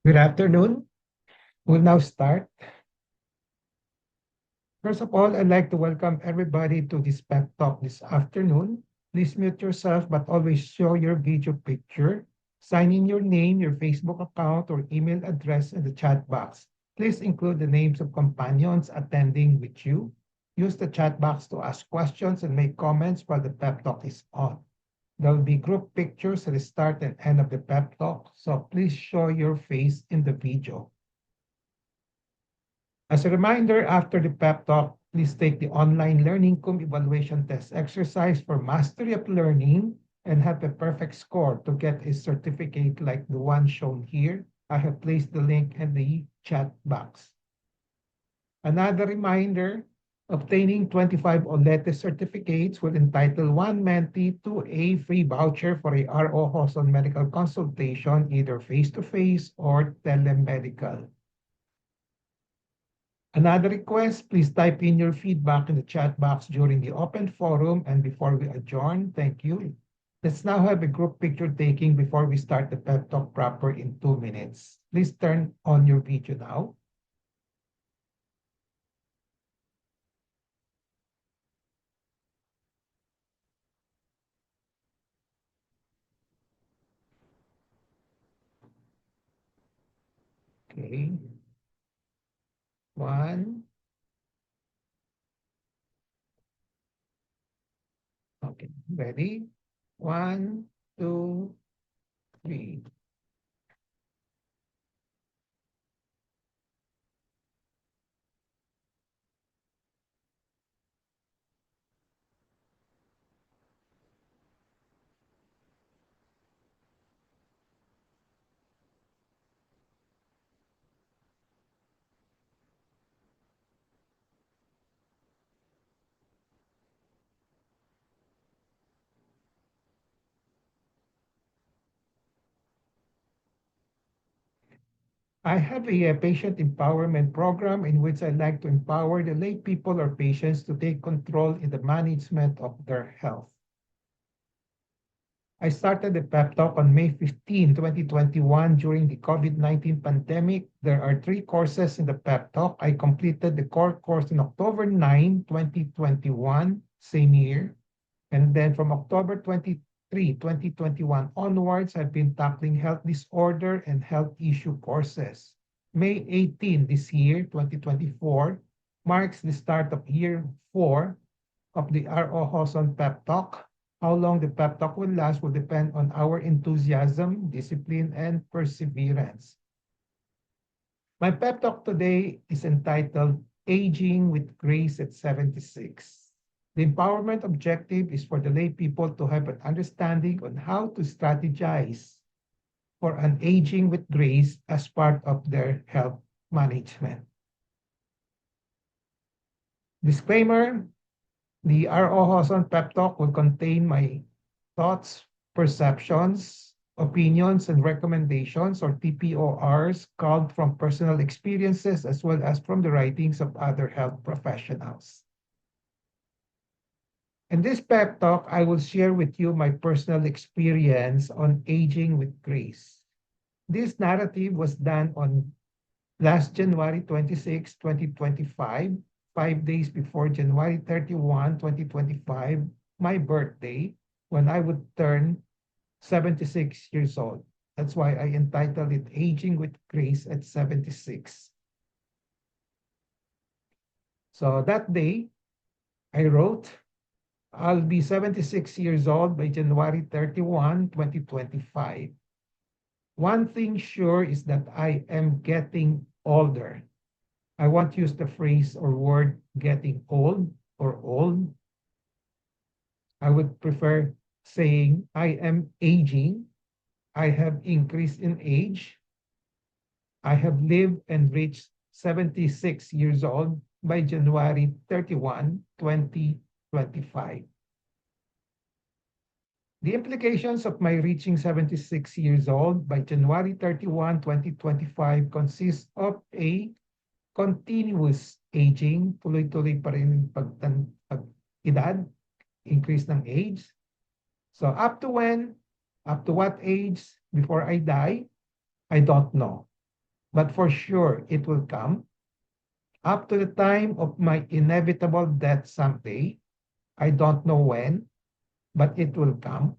Good afternoon. We'll now start. First of all, I'd like to welcome everybody to this pep talk this afternoon. Please mute yourself, but always show your video picture. Sign in your name, your Facebook account, or email address in the chat box. Please include the names of companions attending with you. Use the chat box to ask questions and make comments while the pep talk is on. There will be group pictures at the start and end of the pep talk, so please show your face in the video. As a reminder, after the pep talk, please take the online learning cum evaluation test exercise for mastery of learning and have a perfect score to get a certificate like the one shown here. I have placed the link in the chat box. Another reminder, obtaining 25 OLETE certificates will entitle one mentee to a free voucher for a ROJoson medical consultation, either face-to-face or telemedical. Another request, please type in your feedback in the chat box during the open forum and before we adjourn. Thank you. Let's now have a group picture taking before we start the pep talk proper in 2 minutes. Please turn on your video now. Okay. One. Okay. Ready? One, two, three. I have a patient empowerment program in which I like to empower the lay people or patients to take control in the management of their health. I started the pep talk on May 15, 2021 during the COVID-19 pandemic. There are 3 courses in the pep talk. I completed the core course on October 9, 2021, same year. And then from October 23, 2021 onwards, I've been tackling health disorder and health issue courses. May 18 this year, 2024, marks the start of year 4 of the ROJoson pep talk. How long the pep talk will last will depend on our enthusiasm, discipline, and perseverance. My pep talk today is entitled Aging with Grace at 76. The empowerment objective is for the lay people to have an understanding on how to strategize for an aging with grace as part of their health management. Disclaimer, the ROJoson pep talk will contain my thoughts, perceptions, opinions, and recommendations, or TPORs, culled from personal experiences as well as from the writings of other health professionals. In this pep talk, I will share with you my personal experience on aging with grace. This narrative was done on last January 26, 2025, 5 days before January 31, 2025, my birthday, when I would turn 76 years old. That's why I entitled it Aging with Grace at 76. So that day, I wrote, I'll be 76 years old by January 31, 2025. One thing sure is that I am getting older. I won't use the phrase or word getting old or old. I would prefer saying I am aging. I have increased in age. I have lived and reached 76 years old by January 31, 2025. The implications of my reaching 76 years old by January 31, 2025 consist of a continuous aging, tuloy-tuloy pa rin pag-edad, increase ng age. So up to when, up to what age before I die, I don't know. but for sure it will come. Up to the time of my inevitable death someday, I don't know when, but it will come.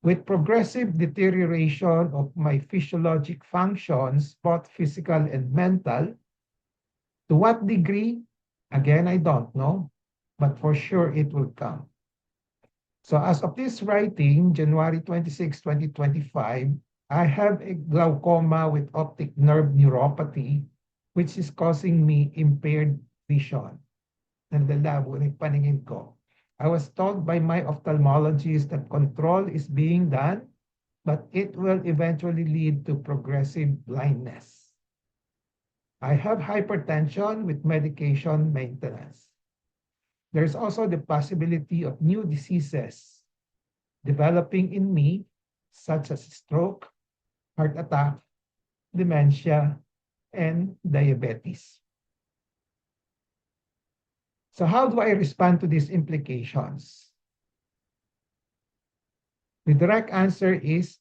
With progressive deterioration of my physiologic functions, both physical and mental, to what degree? Again, I don't know, but for sure it will come. So as of this writing, January 26, 2025, I have a glaucoma with optic nerve neuropathy, which is causing me impaired vision. Nandalabo ng paningin ko. I was told by my ophthalmologist that control is being done, but it will eventually lead to progressive blindness. I have hypertension with medication maintenance. There's also the possibility of new diseases developing in me, such as stroke, heart attack, dementia, and diabetes. So how do I respond to these implications? The direct answer is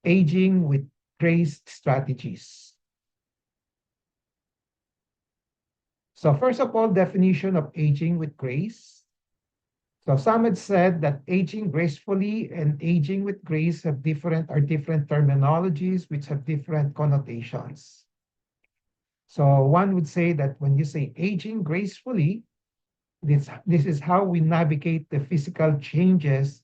aging with grace strategies. So first of all, definition of aging with grace. So some had said that aging gracefully and aging with grace are different terminologies which have different connotations. So one would say that when you say aging gracefully, this is how we navigate the physical changes,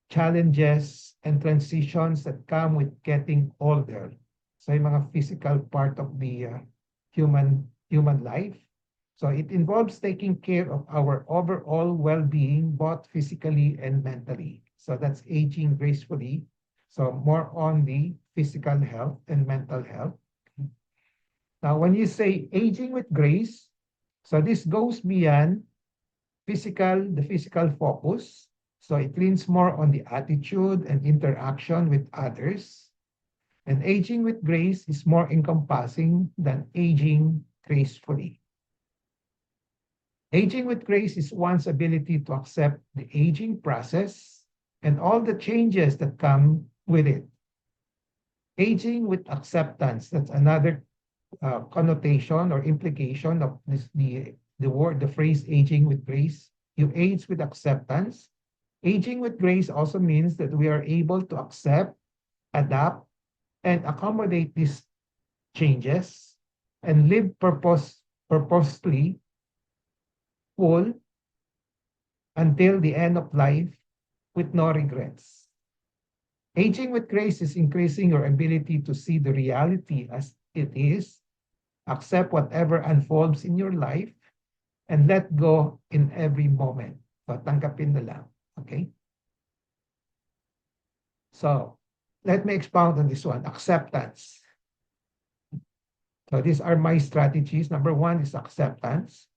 challenges, and transitions that come with getting older. So yung mga physical part of the human life. So it involves taking care of our overall well-being, both physically and mentally. So that's aging gracefully. So more on the physical health and mental health. Now, when you say aging with grace, so this goes beyond the physical focus. So it leans more on the attitude and interaction with others. And aging with grace is more encompassing than aging gracefully. Aging with grace is one's ability to accept the aging process and all the changes that come with it. Aging with acceptance, that's another connotation or implication of the phrase aging with grace. You age with acceptance. Aging with grace also means that we are able to accept, adapt, and accommodate these changes and live purposefully full until the end of life with no regrets. Aging with grace is increasing your ability to see the reality as it is, accept whatever unfolds in your life, and let go in every moment. So, tanggapin na lang. Okay? So, let me expound on this one. Acceptance. So, these are my strategies. Number one is acceptance.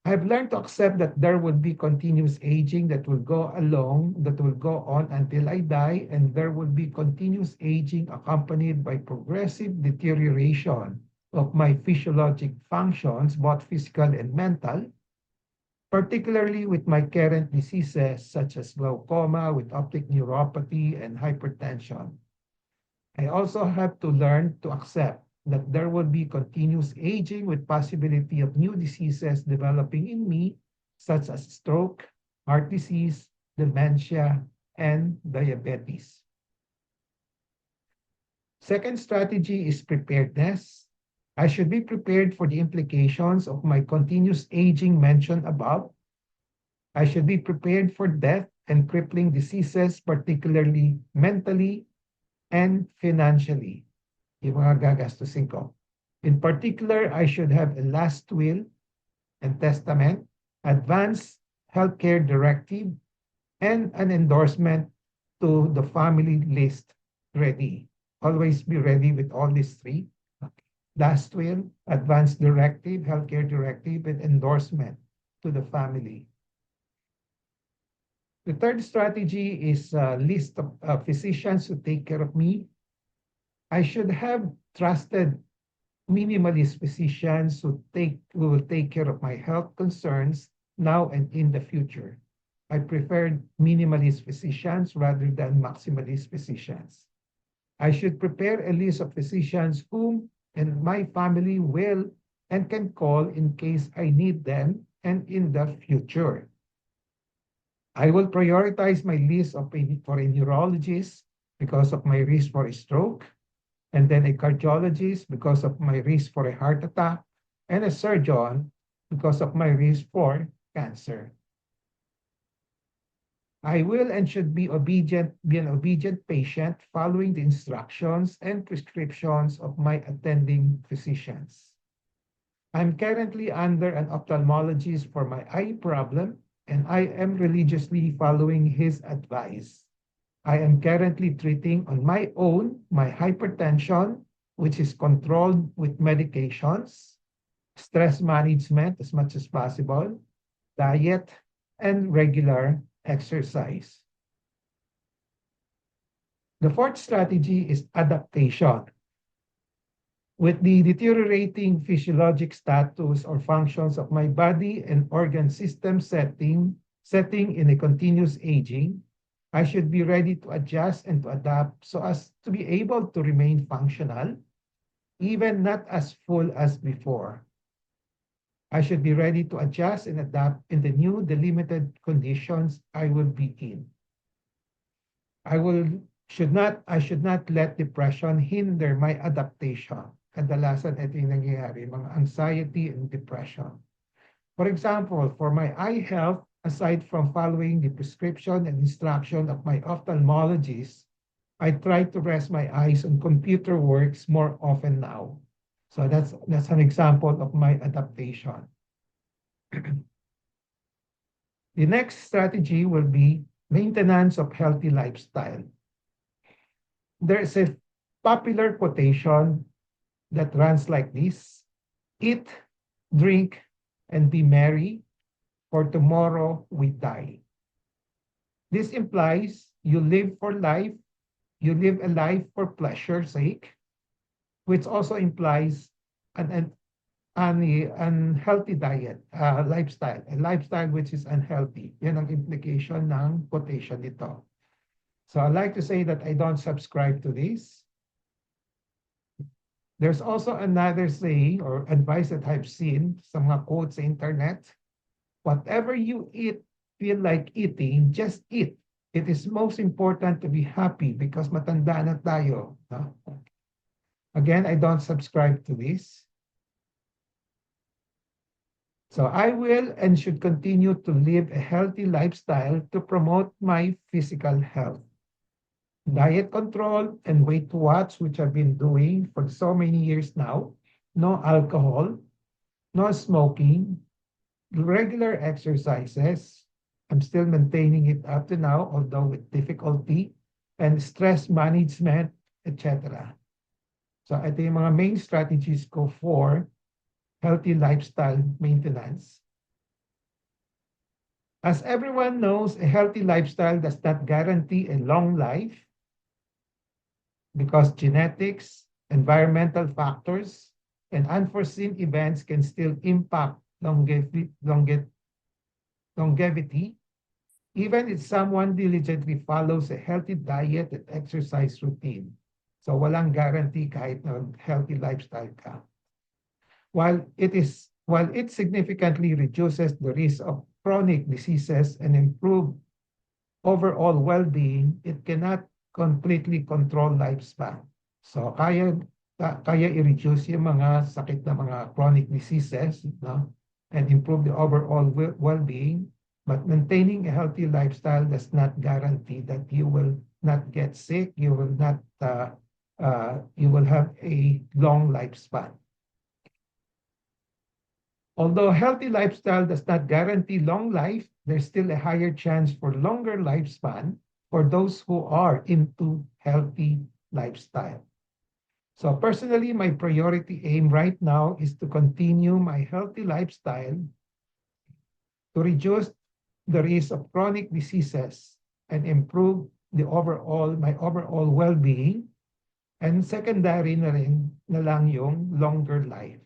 I've learned to accept that there will be continuous aging that will go on until I die, and there will be continuous aging accompanied by progressive deterioration of my physiologic functions, both physical and mental, particularly with my current diseases such as glaucoma with optic neuropathy and hypertension. I also have to learn to accept that there will be continuous aging with possibility of new diseases developing in me, such as stroke, heart disease, dementia, and diabetes. Second strategy is preparedness. I should be prepared for the implications of my continuous aging mentioned above. I should be prepared for death and crippling diseases, particularly mentally and financially. Yung mga gagastusin ko. In particular, I should have a last will and testament, advance healthcare directive, and an endorsement to the family list ready. Always be ready with all these three. Last will, advance directive, healthcare directive, and endorsement to the family. The third strategy is a list of physicians who take care of me. I should have trusted minimalist physicians who will take care of my health concerns now and in the future. I preferred minimalist physicians rather than maximalist physicians. I should prepare a list of physicians whom and my family will and can call in case I need them and in the future. I will prioritize my list for a neurologist because of my risk for a stroke, and then a cardiologist because of my risk for a heart attack, and a surgeon because of my risk for cancer. I will and should be an obedient patient following the instructions and prescriptions of my attending physicians. I'm currently under an ophthalmologist for my eye problem, and I am religiously following his advice. I am currently treating on my own my hypertension, which is controlled with medications, stress management as much as possible, diet, and regular exercise. The fourth strategy is adaptation. With the deteriorating physiologic status or functions of my body and organ system setting in a continuous aging, I should be ready to adjust and to adapt so as to be able to remain functional, even not as full as before. I should be ready to adjust and adapt in the new delimited conditions I will be in. I should not let depression hinder my adaptation. Kadalasan ito yung nangyayari, mga anxiety and depression. For example, for my eye health, aside from following the prescription and instruction of my ophthalmologist, I try to rest my eyes on computer works more often now. So that's an example of my adaptation. The next strategy will be maintenance of healthy lifestyle. There's a popular quotation that runs like this: eat, drink, and be merry, for tomorrow we die. This implies you live for life, you live a life for pleasure's sake, which also implies an unhealthy diet, lifestyle, a lifestyle which is unhealthy. Yan ang implication ng quotation nito. So I like to say that I don't subscribe to this. There's also another saying or advice that I've seen, sa mga quotes sa internet: whatever you eat, feel like eating, just eat. It is most important to be happy because matanda na tayo. No? Again, I don't subscribe to this. So I will and should continue to live a healthy lifestyle to promote my physical health. Diet control and weight watch, which I've been doing for so many years now. No alcohol, no smoking, regular exercises. I'm still maintaining it up to now, although with difficulty, and stress management, etc. So ito yung mga main strategies ko for healthy lifestyle maintenance. As everyone knows, a healthy lifestyle does not guarantee a long life because genetics, environmental factors, and unforeseen events can still impact longevity, even if someone diligently follows a healthy diet and exercise routine. So walang guarantee kahit na healthy lifestyle ka. While it significantly reduces the risk of chronic diseases and improve overall well-being, it cannot completely control lifespan. So kaya i-reduce yung mga sakit na mga chronic diseases, no? And improve the overall well-being, but maintaining a healthy lifestyle does not guarantee that you will not get sick, you will have a long lifespan. Although healthy lifestyle does not guarantee long life, there's still a higher chance for longer lifespan for those who are into healthy lifestyle. So personally, my priority aim right now is to continue my healthy lifestyle to reduce the risk of chronic diseases and improve my overall well-being. And secondary na rin na lang yung longer life.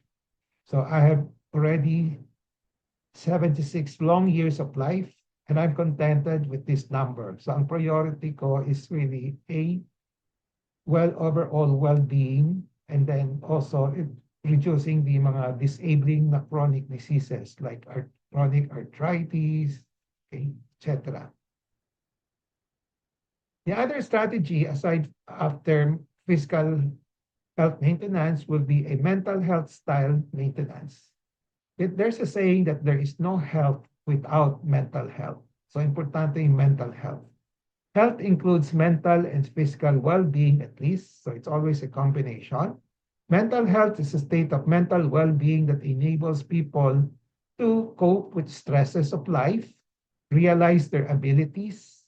So I have already 76 long years of life, and I'm contented with this number. So ang priority ko is really overall well-being, and then also reducing the mga disabling na chronic diseases like chronic arthritis, okay, etc. The other strategy aside after physical health maintenance will be a mental health style maintenance. There's a saying that there is no health without mental health. So importante yung mental health. Health includes mental and physical well-being at least, so it's always a combination. Mental health is a state of mental well-being that enables people to cope with stresses of life, realize their abilities,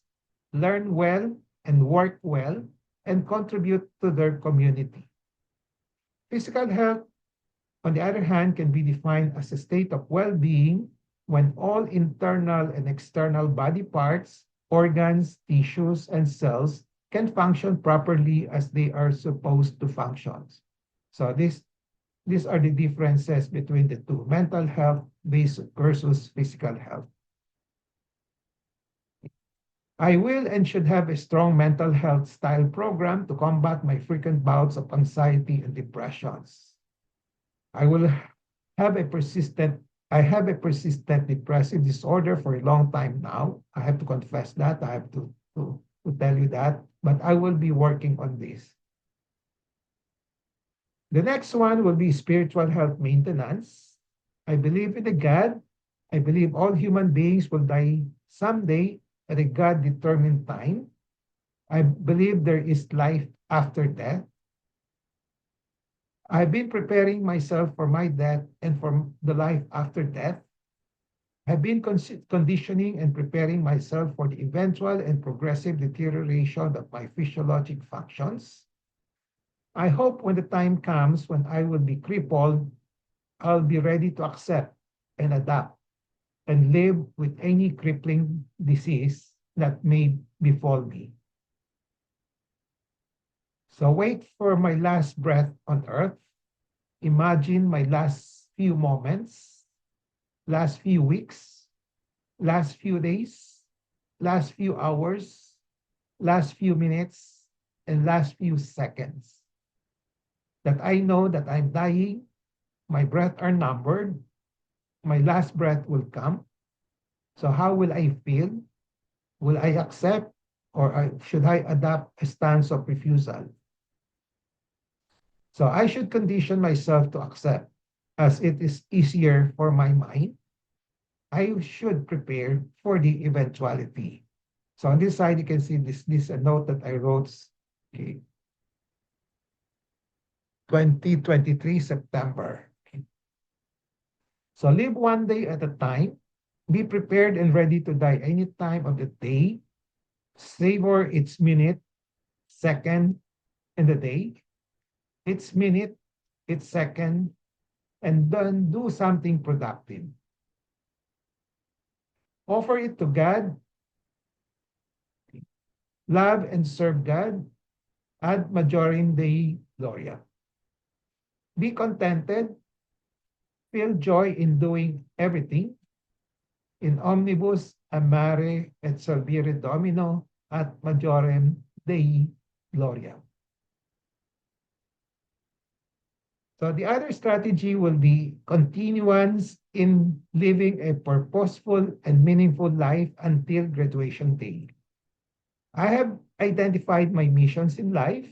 learn well and work well, and contribute to their community. Physical health, on the other hand, can be defined as a state of well-being when all internal and external body parts, organs, tissues, and cells can function properly as they are supposed to function. So these are the differences between the two, mental health versus physical health. I will and should have a strong mental health style program to combat my frequent bouts of anxiety and depressions. I will have a persistent I have a persistent depressive disorder for a long time now. I have to confess that. I have to tell you that. But I will be working on this. The next one will be spiritual health maintenance. I believe in a God. I believe all human beings will die someday at a God-determined time. I believe there is life after death. I've been preparing myself for my death and for the life after death. I've been conditioning and preparing myself for the eventual and progressive deterioration of my physiologic functions. I hope when the time comes when I will be crippled, I'll be ready to accept and adapt and live with any crippling disease that may befall me. So wait for my last breath on earth. Imagine my last few moments, last few weeks, last few days, last few hours, last few minutes, and last few seconds. That I know that I'm dying, my breath are numbered, my last breath will come. So how will I feel? Will I accept or should I adopt a stance of refusal? So I should condition myself to accept as it is easier for my mind. I should prepare for the eventuality. So on this side, you can see this a note that I wrote, okay, 2023 September. Okay. So live one day at a time. Be prepared and ready to die any time of the day. Savor its minute, second in the day, its minute, its second, and then do something productive. Offer it to God. Love and serve God. Ad majorem Dei Gloria. Be contented. Feel joy in doing everything. In omnibus amare et servire Domino ad majorem Dei Gloria. So the other strategy will be continuance in living a purposeful and meaningful life until graduation day. I have identified my missions in life.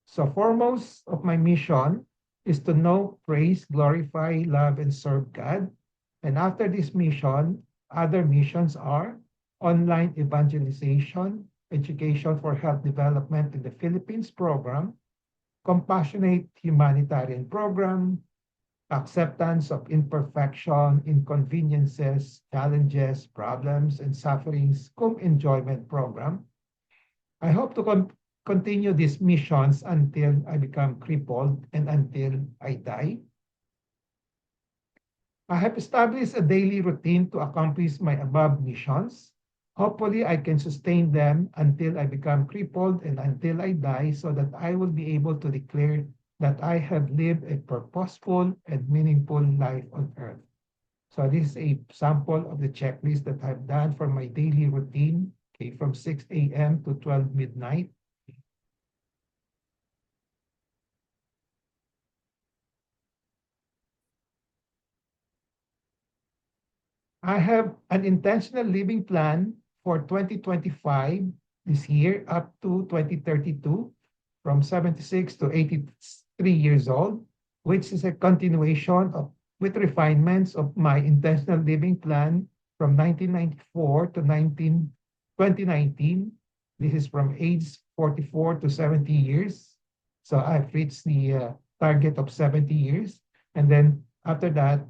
So foremost of my mission is to know, praise, glorify, love, and serve God. And after this mission, other missions are online evangelization, education for health development in the Philippines program, compassionate humanitarian program, acceptance of imperfection, inconveniences, challenges, problems, and sufferings, cum-enjoyment program. I hope to continue these missions until I become crippled and until I die. I have established a daily routine to accomplish my above missions. Hopefully, I can sustain them until I become crippled and until I die so that I will be able to declare that I have lived a purposeful and meaningful life on earth. So this is a sample of the checklist that I've done for my daily routine, okay, from 6 a.m. to 12 midnight. I have an intentional living plan for 2025, this year, up to 2032, from 76 to 83 years old, which is a continuation of with refinements of my intentional living plan from 1994 to 2019. This is from age 44 to 70 years. So I've reached the target of 70 years. And then after that,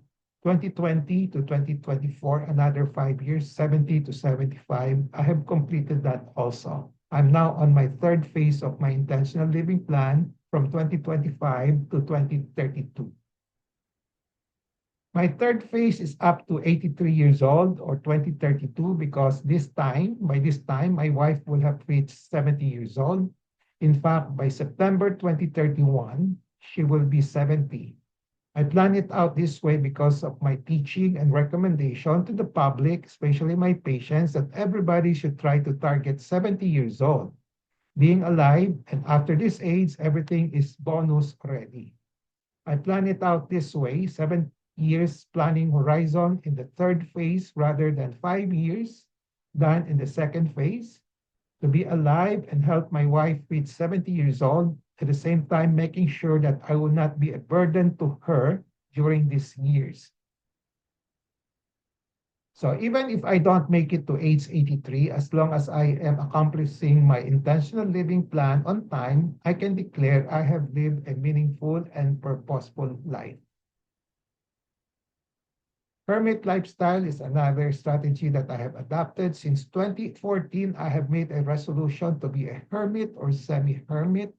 2020 to 2024, another 5 years, 70 to 75. I have completed that also. I'm now on my third phase of my intentional living plan from 2025 to 2032. My third phase is up to 83 years old or 2032 because by this time, my wife will have reached 70 years old. In fact, by September 2031, she will be 70. I plan it out this way because of my teaching and recommendation to the public, especially my patients, that everybody should try to target 70 years old. Being alive, and after this age, everything is bonus already. I plan it out this way, 7 years planning horizon in the third phase rather than 5 years done in the second phase, to be alive and help my wife reach 70 years old, at the same time making sure that I will not be a burden to her during these years. So even if I don't make it to age 83, as long as I am accomplishing my intentional living plan on time, I can declare I have lived a meaningful and purposeful life. Hermit lifestyle is another strategy that I have adopted. Since 2014, I have made a resolution to be a hermit or semi-hermit.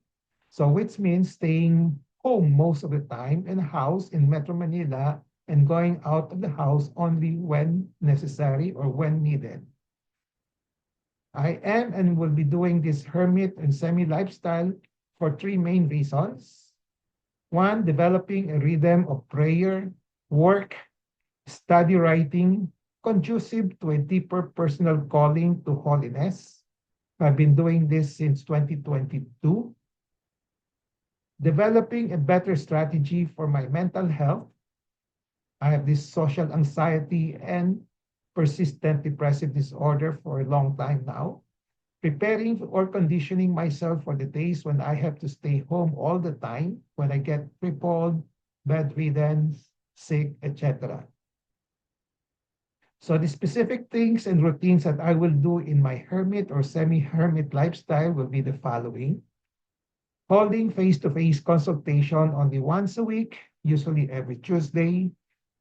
So which means staying home most of the time in a house in Metro Manila and going out of the house only when necessary or when needed. I am and will be doing this hermit and semi-lifestyle for three main reasons. One, developing a rhythm of prayer, work, study writing, conducive to a deeper personal calling to holiness. I've been doing this since 2022. Developing a better strategy for my mental health. I have this social anxiety and persistent depressive disorder for a long time now. Preparing or conditioning myself for the days when I have to stay home all the time, when I get crippled, bedridden, sick, etc. So the specific things and routines that I will do in my hermit or semi-hermit lifestyle will be the following. Holding face-to-face consultation only once a week, usually every Tuesday.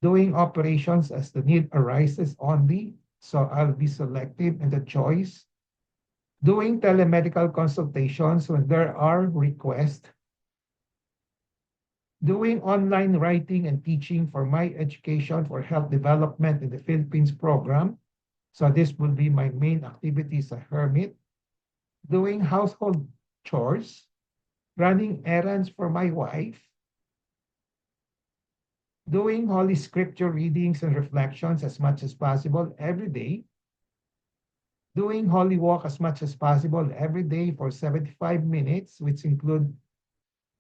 Doing operations as the need arises only, so I'll be selective in the choice. Doing telemedical consultations when there are requests. Doing online writing and teaching for my education for health development in the Philippines program. So this will be my main activity as a hermit. Doing household chores, running errands for my wife, doing Holy Scripture readings and reflections as much as possible every day, doing Holy Walk as much as possible every day for 75 minutes, which include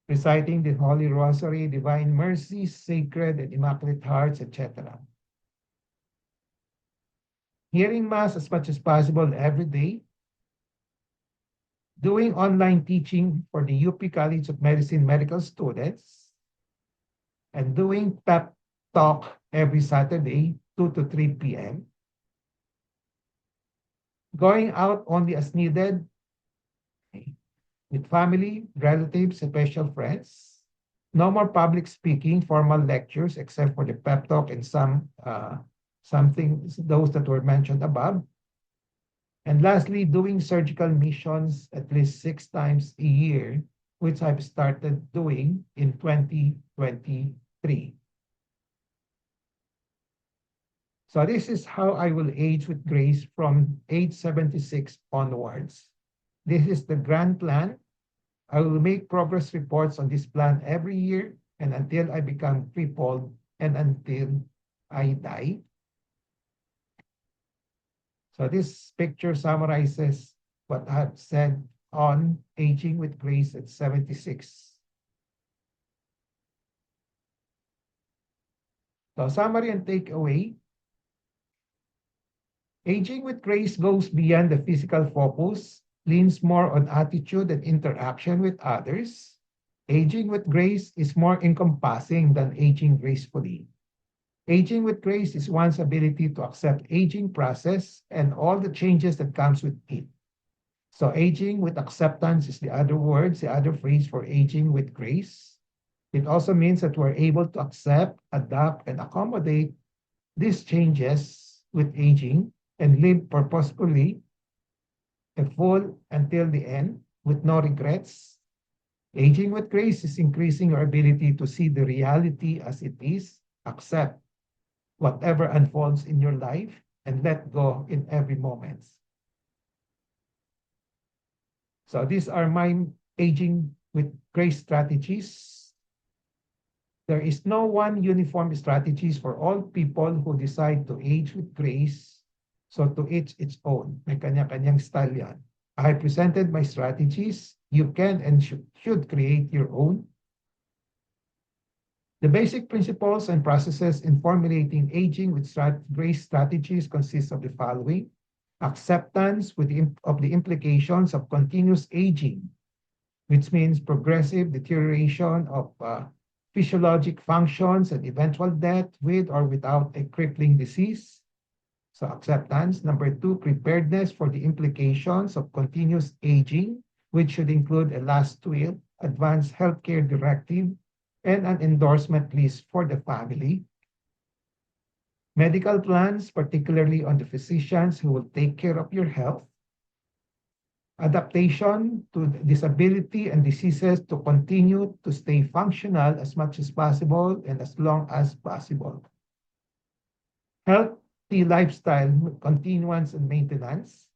reciting the Holy Rosary, Divine Mercy, Sacred and Immaculate Hearts, etc. Hearing Mass as much as possible every day, doing online teaching for the UP College of Medicine medical students, and doing PEP talk every Saturday, 2 to 3 p.m. Going out only as needed with family, relatives, and special friends. No more public speaking, formal lectures, except for the pep talk and those that were mentioned above. And lastly, doing surgical missions at least 6 times a year, which I've started doing in 2023. So this is how I will age with grace from age 76 onwards. This is the grand plan. I will make progress reports on this plan every year and until I become crippled and until I die. So this picture summarizes what I've said on aging with grace at 76. So summary and takeaway. Aging with grace goes beyond the physical focus, leans more on attitude and interaction with others. Aging with grace is more encompassing than aging gracefully. Aging with grace is one's ability to accept aging process and all the changes that comes with it. So aging with acceptance is the other words, the other phrase for aging with grace. It also means that we're able to accept, adapt, and accommodate these changes with aging and live purposefully and full until the end with no regrets. Aging with grace is increasing your ability to see the reality as it is, accept whatever unfolds in your life, and let go in every moment. So these are my aging with grace strategies. There is no one uniform strategies for all people who decide to age with grace. So to each its own. May kanya-kanyang style yan. I presented my strategies. You can and should create your own. The basic principles and processes in formulating aging with grace strategies consist of the following: acceptance of the implications of continuous aging, which means progressive deterioration of physiologic functions and eventual death with or without a crippling disease. So acceptance. Number two, preparedness for the implications of continuous aging, which should include a last will, advanced healthcare directive, and an endorsement list for the family. Medical plans, particularly on the physicians who will take care of your health. Adaptation to disability and diseases to continue to stay functional as much as possible and as long as possible. Healthy lifestyle continuance and maintenance.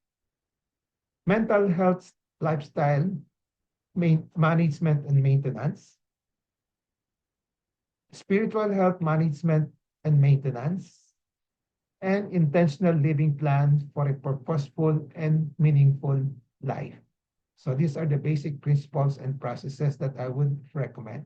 Mental health lifestyle management and maintenance. Spiritual health management and maintenance. And intentional living plan for a purposeful and meaningful life. So these are the basic principles and processes that I would recommend.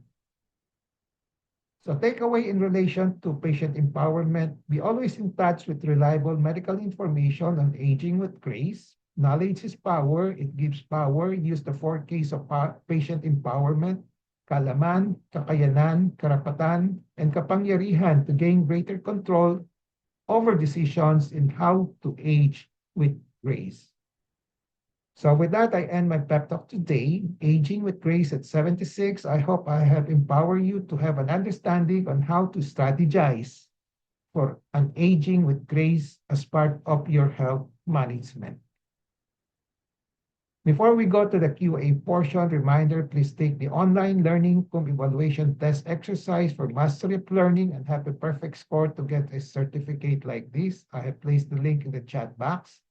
So takeaway in relation to patient empowerment, be always in touch with reliable medical information on aging with grace. Knowledge is power. It gives power. Use the 4Ks of patient empowerment: kaalaman, kakayanan, karapatan, and kapangyarihan to gain greater control over decisions in how to age with grace. So with that, I end my pep talk today, Aging with Grace at 76. I hope I have empowered you to have an understanding on how to strategize for an aging with grace as part of your health management. Before we go to the QA portion, reminder, please take the online learning evaluation test exercise for mastery of learning and have a perfect score to get a certificate like this. I have placed the link in the chat box.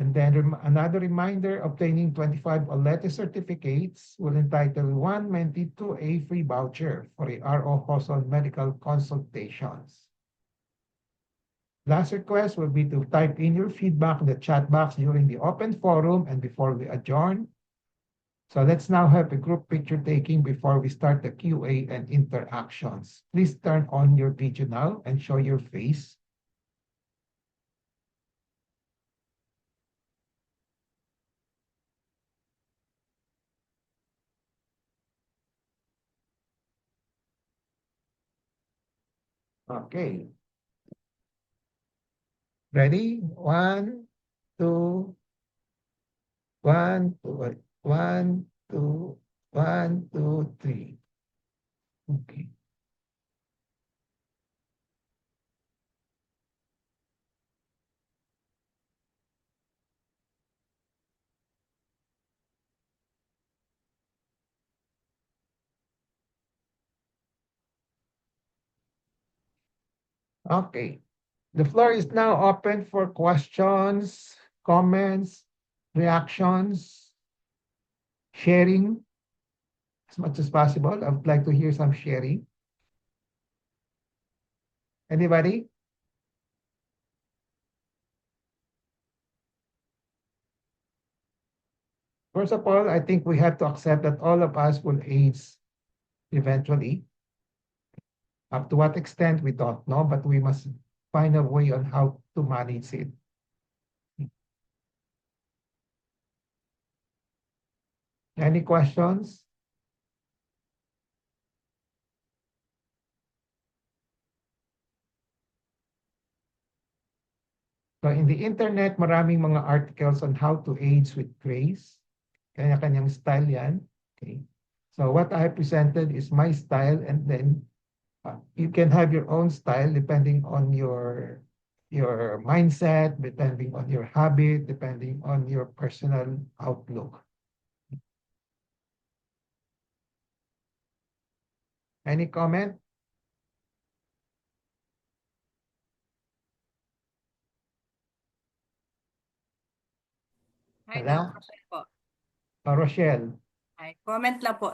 And then another reminder, obtaining 25 OLETE certificates will entitle one mentee to a free voucher for a ROJoson medical consultations. Last request will be to type in your feedback in the chat box during the open forum and before we adjourn. So let's now have a group picture taking before we start the QA and interactions. Please turn on your video now and show your face. Okay. Ready? One, two, one, two, one, two, one, two, three. Okay. Okay. The floor is now open for questions, comments, reactions, sharing as much as possible. I would like to hear some sharing. Anybody? First of all, I think we have to accept that all of us will age eventually. Up to what extent, we don't know, but we must find a way on how to manage it. Any questions? So in the internet, maraming mga articles on how to age with grace. Kanya-kanyang style yan. Okay. So what I presented is my style, and then you can have your own style depending on your mindset, depending on your habit, depending on your personal outlook. Any comment? Hi, Doc. Wala? Rochelle po. Rochelle. Hi. Comment lang po,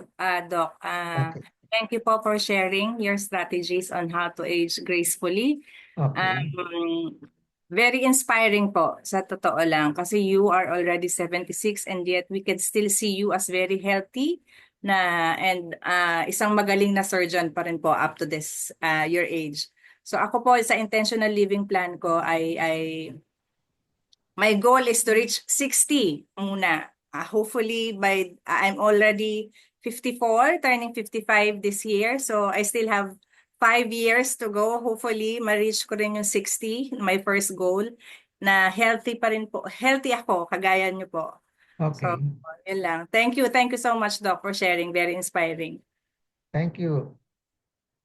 Doc. Okay. Thank you po for sharing your strategies on how to age gracefully. Okay. Um, Very inspiring po, sa totoo lang. Kasi you are already 76 and yet we can still see you as very healthy and isang magaling na surgeon pa rin po up to this your age. So ako po sa intentional living plan ko ay my goal is to reach 60 muna. Hopefully I'm already 54, turning 55 this year. So I still have 5 years to go. Hopefully ma-reach ko rin yung 60, my first goal, na healthy pa rin po. Healthy ako, kagaya niyo po. So, Okay. yun lang. Thank you. Thank you so much, Doc, for sharing. Very inspiring. Thank you.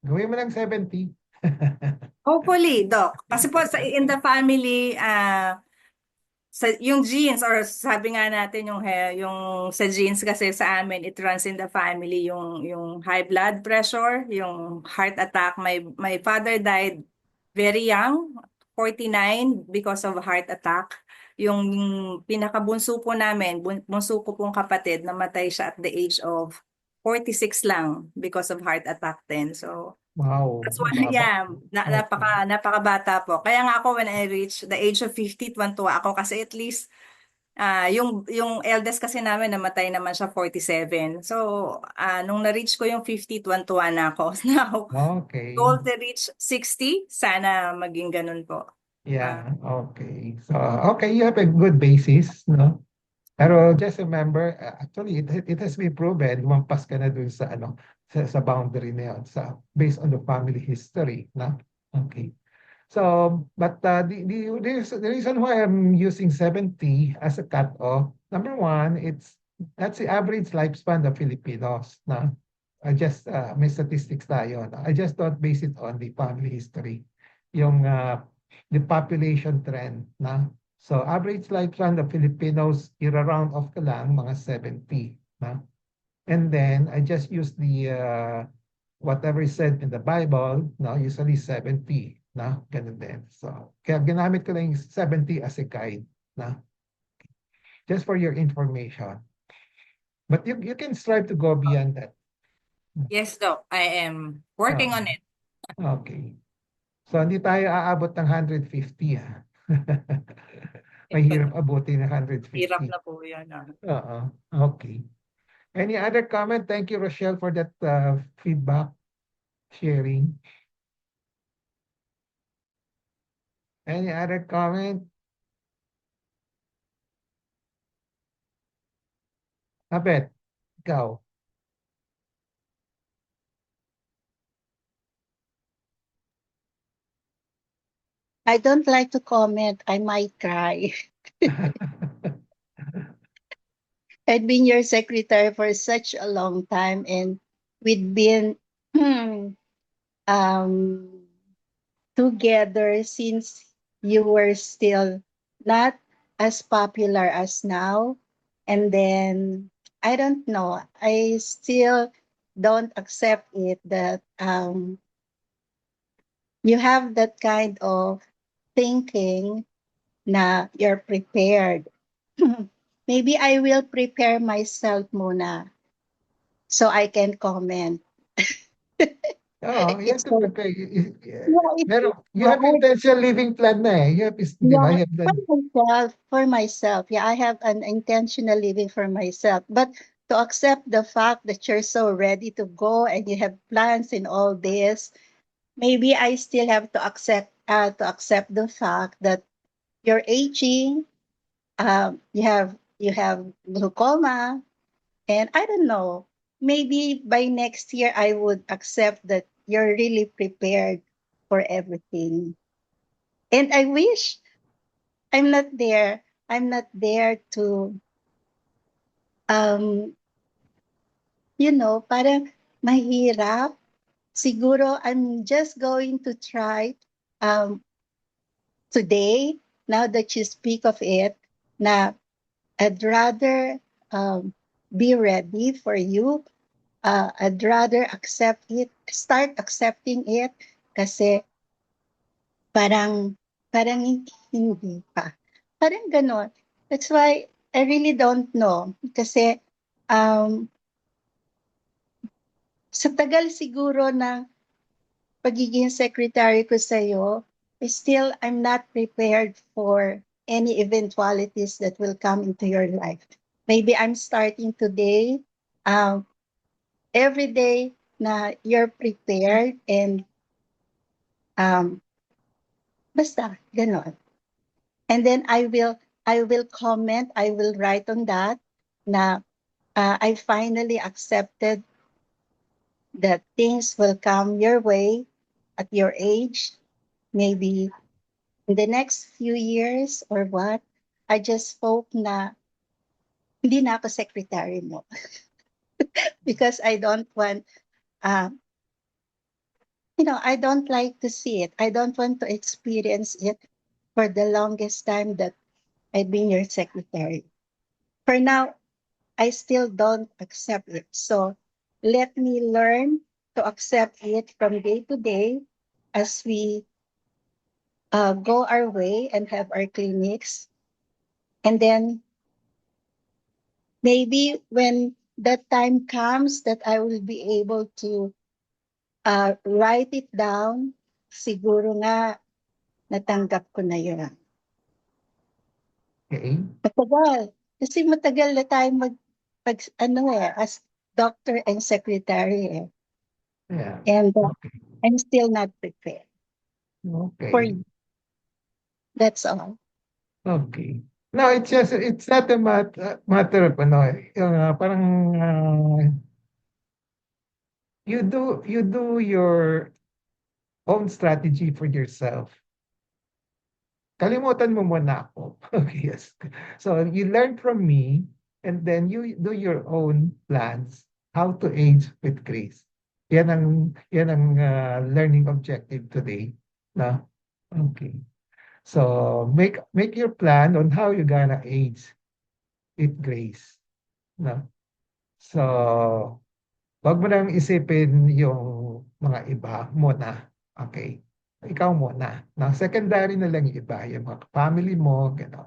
Gawin mo ng 70. Hopefully, Doc. Kasi po in the family, yung genes or sabi nga natin yung sa genes kasi sa amin it runs in the family yung high blood pressure, yung heart attack. My father died very young, 49 because of heart attack. Yung pinakabunso po namin, bunso ko pong kapatid, namatay siya at the age of 46 lang because of heart attack din. So Wow, that's why, baba. yeah, Okay. napakabata po. Kaya nga ako when I reach the age of 50, tuwan-tuwa ako kasi at least yung eldest kasi namin namatay naman siya 47. So, nung na-reach ko yung 50, tuwan-tuwa na ako. Now, Okay. goal to reach 60, sana maging ganun po. Ah, Yeah, okay. So, okay, you have a good basis, no? Pero just remember, actually, it has been proven, lumampas ka na dun sa, ano, sa boundary na yun, based on the family history, na? Okay. So, but the reason why I'm using 70 as a cutoff, number one, that's the average lifespan of Filipinos, na? May statistics tayo, no? I just don't base it on the family history. Yung, the population trend, na? So, average lifespan of Filipinos, ira-round off ka lang, mga 70, na? And then, I just use whatever is said in the Bible, no, usually 70, no, ganun din. So, kaya ginamit ko lang yung 70 as a guide, no, just for your information. But you can strive to go beyond that. yes, Doc. I am working Oh, on it. okay. So, hindi tayo aabot ng 150, ah. Ito, Mahirap abutin ng hirap 150. na po yan. Oo, okay. Any other comment? Thank you, Rochelle, for that feedback, sharing. Any other comment? Abet, ikaw. I don't like to comment. I might cry. I've been your secretary for such a long time, and we've been um, together since you were still not as popular as now. And then I don't know. I still don't accept it that you have that kind of thinking. Na you're prepared. Maybe I will prepare myself muna so I can comment. Oh, you have It's to so, prepare. yeah, it's You have hard. intentional living plan na eh. Di ba? Yeah, You have done. for myself. Yeah, I have an intentional living for myself. But to accept the fact that you're so ready to go and you have plans in all this, maybe I still have to accept the fact that you're aging. You have glaucoma. And I don't know, maybe by next year I would accept that you're really prepared for everything. And I wish I'm not there. I'm not there to, um, parang mahirap. Siguro I'm just going to try um, today, now that you speak of it, na I'd rather be ready for you. I'd rather accept it, start accepting it, kasi parang, parang hindi pa. Parang ganon. That's why I really don't know. Kasi um, sa tagal siguro ng pagiging secretary ko sa'yo, still I'm not prepared for any eventualities that will come into your life. Maybe I'm starting today, um, every day na you're prepared and um, basta, ganon. And then I will comment, I will write on that na I finally accepted that things will come your way at your age, maybe in the next few years or what. I just hope na hindi na ako secretary mo because I don't want, uh, I don't like to see it. I don't want to experience it for the longest time that I've been your secretary. For now, I still don't accept it. So let me learn to accept it from day to day as we go our way and have our clinics. And then maybe when that time comes that I will be able to write it down, siguro nga natanggap ko na yun. Okay. Matagal. Kasi matagal na tayo as doctor and secretary eh. Yeah. And Okay. I'm still not prepared for Okay. you. That's all. Okay. No, it's not a matter of ano, parang you do your own strategy for yourself. Kalimutan mo muna ako. Okay, yes. So you learn from me and then you do your own plans how to age with grace. Yan ang learning objective today. No? Okay. So make your plan on how you gonna age with grace. No? So wag mo nang isipin yung mga iba muna. Okay? Ikaw muna. Na secondary na lang yung iba, yung mga family mo, gano'n.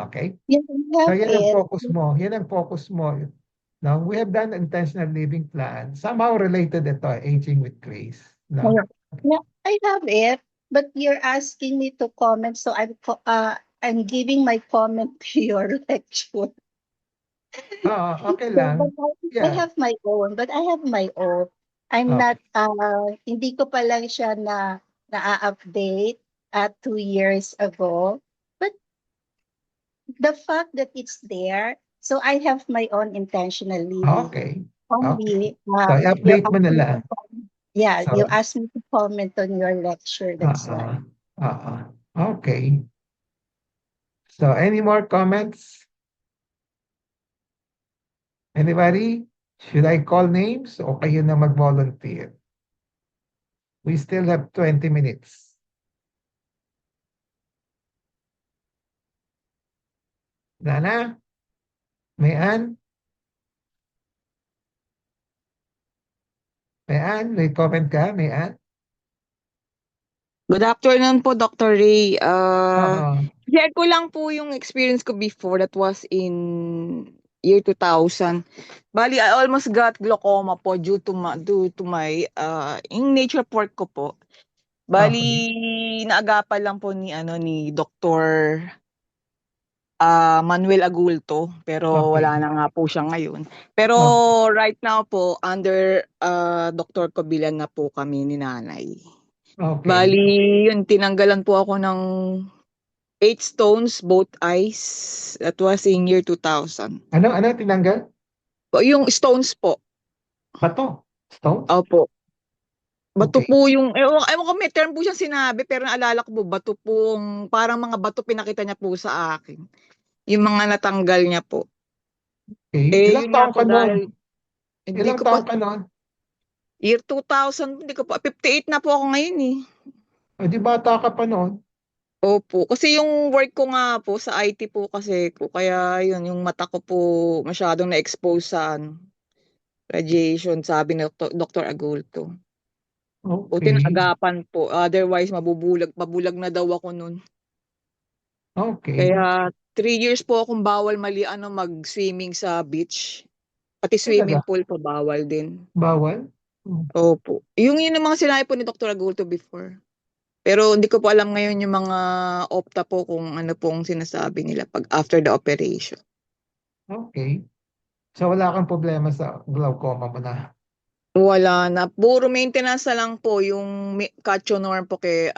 Okay? Yes, I So have yan ang it. focus mo. Yan ang focus mo. Now, we have done intentional living plan. Somehow related ito, aging with grace. No? Yeah, I have it, but you're asking me to comment, so I'm giving my comment to your lecture. Oo, okay So, lang. but I Yeah. have my own, but I have my own. I'm not, Okay. hindi ko pa lang siya na-update at 2 years ago. But the fact that it's there, so I have my own intentional living. Okay. Okay. Only, So, you i-update mo asked na me lang. to yeah, So, you asked me to comment on your lecture, that's oo. why. Oo. Okay. So, any more comments? Anybody? Should I call names o kayo na mag-volunteer? We still have 20 minutes. Nana? Mayan? Mayan? May comment ka? Mayan? Good afternoon po, Dr. Ray. Oo. Share ko lang po yung experience ko before. That was in year 2000. Bali, I almost got glaucoma po due to my in nature work ko po. Bali, Okay. naagapan lang po ni Dr. Manuel Agulto, pero wala Okay. na nga po siya ngayon. Pero Okay. right now po, under Dr. Cobilan na po kami ni nanay. Okay. Bali, yun, tinanggalan po ako ng 8 stones, both eyes. That was in year 2000. Ano tinanggal? Yung stones po. Bato? Stones? Opo. Bato Okay. po yung, ewan ko may term po siyang sinabi, pero naalala ko po, bato pong, parang mga bato pinakita niya po sa akin. Yung mga natanggal niya po. Okay. Ilang Yun nga taon po ka noon? dahil, hindi Ilang ko po, taon ka noon? year 2000, hindi ko po, 58 na po ako ngayon eh. Di bata ka pa noon? Opo, kasi yung work ko nga po sa IT po kasi ko, kaya yun, yung mata ko po masyadong na-expose sa radiation, sabi ni Dr. Agulto. Buti Okay. naagapan po, otherwise mabulag na daw ako nun. Okay. Kaya 3 years po akong bawal mag-swimming sa beach. Pati Talaga? swimming pool po bawal din. Bawal? Hmm. Opo. Yung mga sinabi po ni Dr. Agulto before. Pero hindi ko po alam ngayon yung mga opta po kung ano pong sinasabi nila pag after the operation. Okay. So wala kang problema sa glaucoma mo na? Wala na. Puro maintenance na lang po yung norm po kay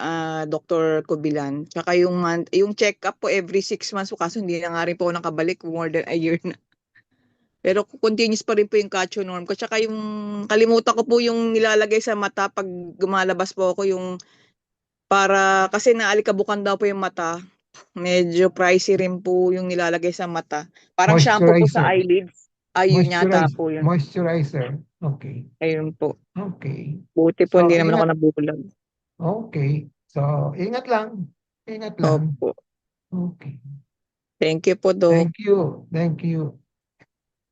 Dr. Kubilan. Tsaka yung check-up po every 6 months po kaso hindi na nga rin po ako nakabalik more than a year na. Pero continuous pa rin po yung norm ko. Tsaka yung kalimutan ko po yung nilalagay sa mata pag gumalabas po ako yung para kasi naalikabukan daw po yung mata. Medyo pricey rin po yung nilalagay sa mata. Parang shampoo po sa Moisturizer. eyelids. Ayun yata po yun. Moisturizer. Okay. Ayun po. Okay. Buti po So hindi naman ako ingat. nabubulag. Okay. So ingat lang. Ingat lang. Opo. Okay. Thank you po, Doc. Thank you. Thank you.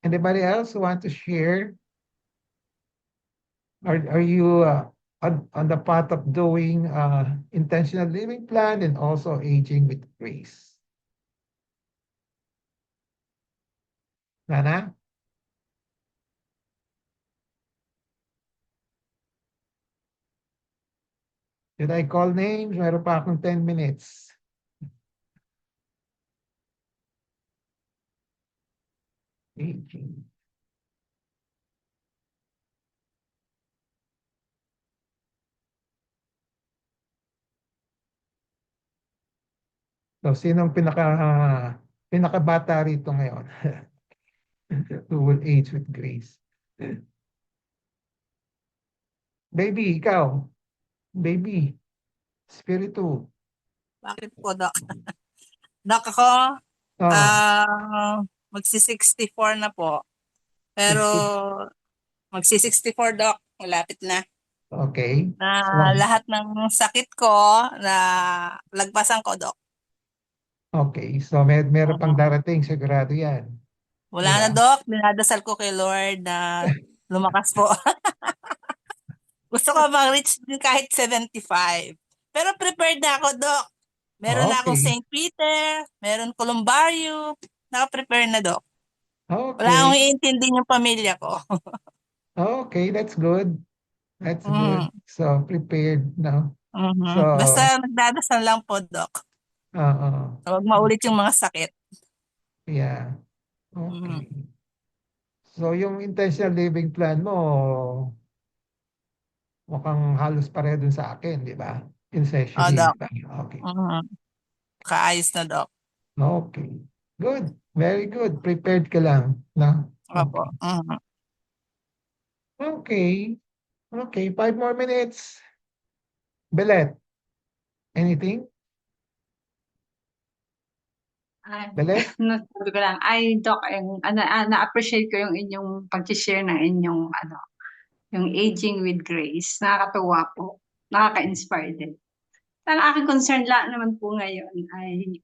Anybody else want to share? Are you on the path of doing intentional living plan and also aging with grace? Nana? Did I call names? Meron pa akong 10 minutes. Aging. So, sinong pinakabata rito ngayon? Who will age with grace? Baby, ikaw. Baby. Spiritu. Bakit po, Doc? Doc, ako, Oh, magsi-64 na po. Pero 60. magsi-64, Doc. Malapit na. Okay. Na So, lahat ng sakit ko na lagpasan ko, Doc. okay. So, meron pang Mhm. darating. Sigurado yan. Wala Di na, ba? Doc. Dinadasal ko kay Lord na lumakas po. Gusto ko mag-reach din kahit 75. Pero prepared na ako, Doc. Meron na akong Okay. St. Peter, meron Columbario. Naka-prepare na, Doc. Wala akong Okay. iintindi yung pamilya ko. Okay. That's good. That's good. Mm. So, prepared now. So, Basta nagdadasal lang po, Doc. uh, Huwag maulit yung mga sakit. yeah. Mhm. Okay. So, yung intentional living plan mo, mukhang halos pareho dun sa akin, di ba? Oh, Essentially, di Doc. ba? Okay. Mhm. Kaayos na, Doc. Okay. Good. Very good. Prepared ka lang. No? Opo. Okay. Okay. Okay. 5 more minutes. Belet, anything? Ay, Belet? no, sabi ko lang, ay, Doc, na-appreciate ko yung inyong pag-share ng inyong, yung aging with grace. Nakakatuwa po. Nakaka-inspire din. Ang aking concern lang naman po ngayon ay,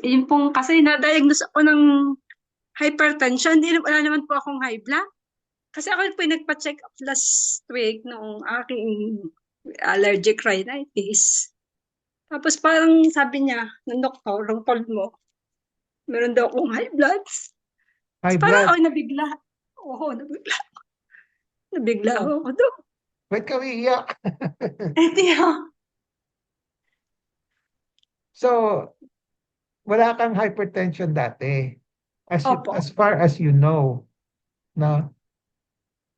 yun pong, kasi na-diagnose ako ng hypertension. Wala naman po akong high blood. Kasi ako po yung nagpa-check up last week noong aking allergic rhinitis. Tapos parang sabi niya, ng doktor, ng mo, meron daw akong high blood. High Parang blood? ako nabigla. Oo, nabigla. Nabigla ako doon. Ba't ka umiiyak? Eh, tiyo. So, wala kang hypertension dati. Opo. As far as you know. No?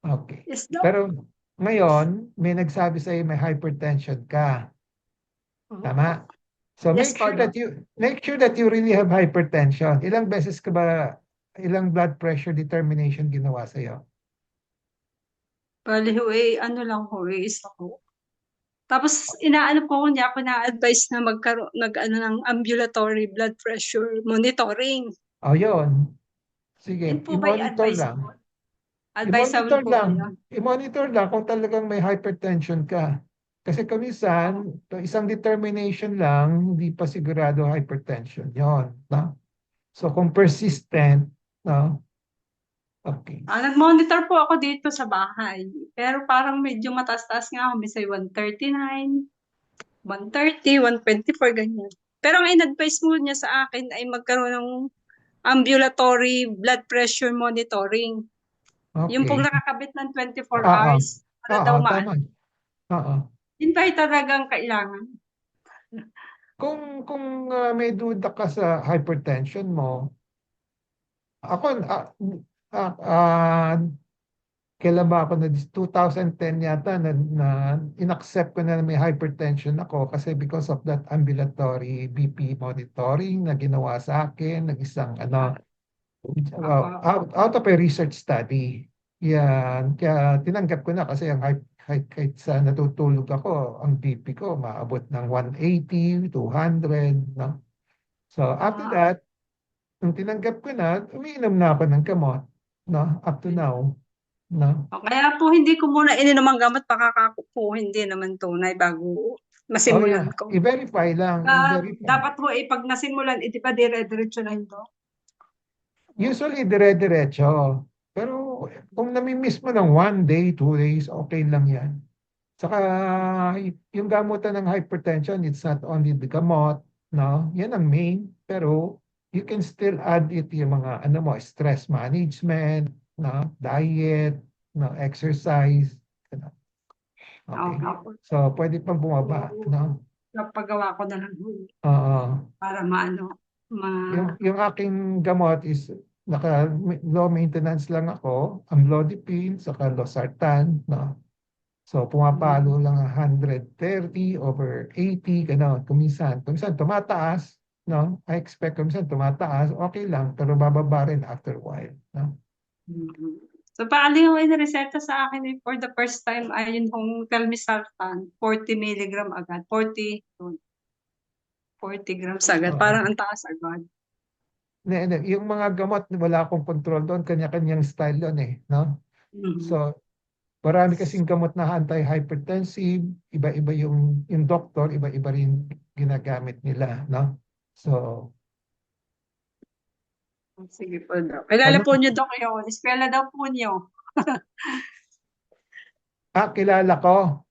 Okay. Yes, Doc. Pero ngayon, may nagsabi sa'yo may hypertension ka. Opo. Tama? So Yes make po, sure that Doc. you really have hypertension. Ilang blood pressure determination ginawa sa'yo? Bali ho ano lang ho isa ho. Tapos inaano po niya ako na-advise na nag-ano ng ambulatory blood pressure monitoring. O yun. Sige, Yun po ba i-monitor i-advise lang. mo? Advisable po ba yun? I-monitor lang kung talagang may hypertension ka. Kasi kamisan, isang determination lang, hindi pa sigurado hypertension. Yon, no? So kung persistent, no? Okay. Nag-monitor po ako dito sa bahay. Pero parang medyo mataas-taas nga ako. Minsan 139, 130, 124, ganyan. Pero ang in-advise mo niya sa akin ay magkaroon ng ambulatory blood pressure monitoring. Yung Okay. pong nakakabit ng 24 Oo. hours para daw Tama. Oo. Yun ba ay talagang kailangan? Kung may duda ka sa hypertension mo, ako, kailan ba ako na 2010 yata na inaccept ko na may hypertension ako kasi because of that ambulatory BP monitoring na ginawa sa akin ng isang out of a research study. Yan, kaya tinanggap ko na kasi ang kahit sa natutulog ako, ang BP ko maabot ng 180, 200, no? So after that, nung tinanggap ko na, umiinom na ako ng gamot, no? Up to now, no? Kaya po hindi ko muna ininom ang gamot, pakakako po hindi naman tunay bago masimulan ko. I-verify lang, i-verify. Dapat po pag nasimulan, di ba dire-diretso na ito? Usually, dire-diretso. Pero kung nami-miss mo ng 1 day, 2 days, okay lang yan. Saka yung gamutan ng hypertension, it's not only the gamot, no? Yan ang main, pero you can still add it yung mga stress management, no? Diet, no? Exercise. Ano. Okay. So, pwede pang bumaba, no? Napagawa ko na lang Oo. para Yung aking gamot is low maintenance lang ako, amlodipine, saka losartan, no? So, pumapalo lang 130/80, gano'n. Kuminsan tumataas, no? I expect kuminsan tumataas, okay lang, pero bababa rin after a while, no? So, paano yung inireseta sa akin for the first time ay yung telmisartan, 40 milligram agad, 40 grams agad, parang ang taas agad. Yung mga gamot, wala akong control doon, kanya-kanyang style doon no? So, marami kasing gamot na anti-hypertensive, iba-iba yung doktor, iba-iba rin ginagamit nila, no? So, sige po, Doc. Kilala po niyo, Doc, yun. Eskwela daw po niyo. kilala ko.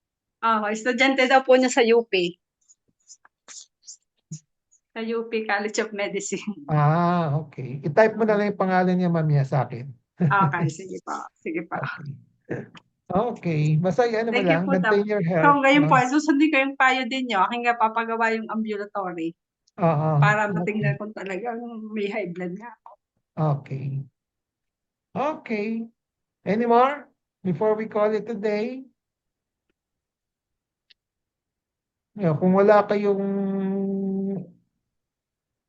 Estudyante daw po niya sa UP. Sa UP College of Medicine. Okay. I-type mo na lang yung pangalan niya mamaya sa akin. Okay, sige po. Sige po. Okay. Basta yan mo Thank you lang. po, Doc. Maintain your So, health. ngayon po, susundin ko yung payo din niyo. Aking nga papagawa yung ambulatory. Para matingnan kung talagang may high blood nga. Okay. Okay. Any more before we call it a day? Kung wala kayong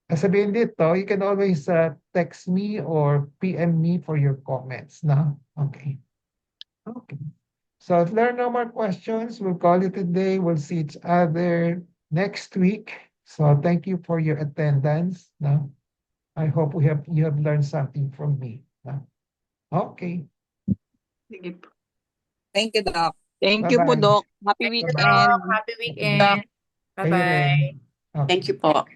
sabihin dito, you can always text me or PM me for your comments. No? Okay. Okay. So if there are no more questions, we'll call it a day. We'll see each other next week. So thank you for your attendance. No? I hope you have learned something from me. No? Okay. Sige po. Thank you, Doc. Thank you po, Bye-bye. Doc. Happy Thank you, weekend. Doc. Happy weekend. Kayo Bye-bye. rin. Okay. Thank you po.